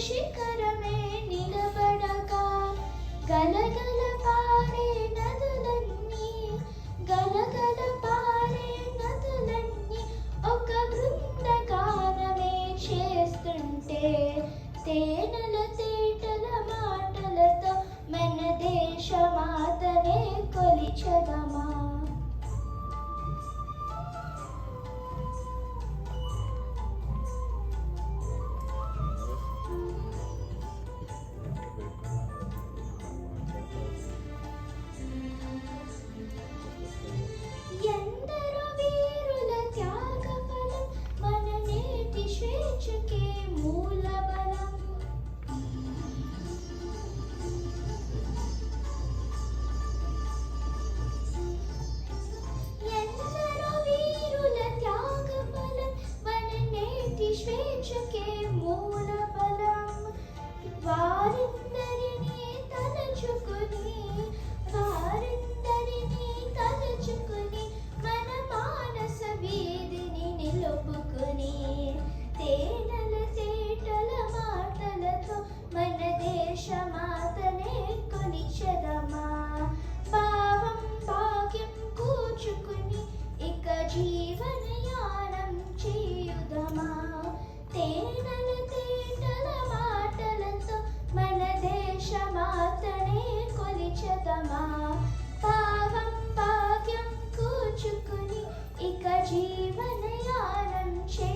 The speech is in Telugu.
శిఖరమే నిలబడగా గలగల పారే నదులన్నీ గలగల పారే నదులన్నీ ఒక బృందగానమే చేస్తుంటే తేనెల తేటల మాటలతో మన దేశమాతనే కొలిచెదమా. ఎందరో వీరుల త్యాగఫలం మన నేటి స్వేచ్ఛకే మూలబలం. ఎందరో వీరుల త్యాగఫలం మన నేటి స్వేచ్ఛకే మూలబలం. వారిందరినీ తలచుకుని మన మానస వీధిని నిలుపుకుని తేనెల తేటల మాటలతో మన దేశమాతనే కొలిచెదమా. భావం భాగ్యం కూర్చుకుని ఇక జీవనయానం చేయుదమా. తేనెల తేటల మాటలతో మన దేశమాతనే కొలిచెదమా. భావం భాగ్యం కూర్చుకుని ఇక జీవనయానం చే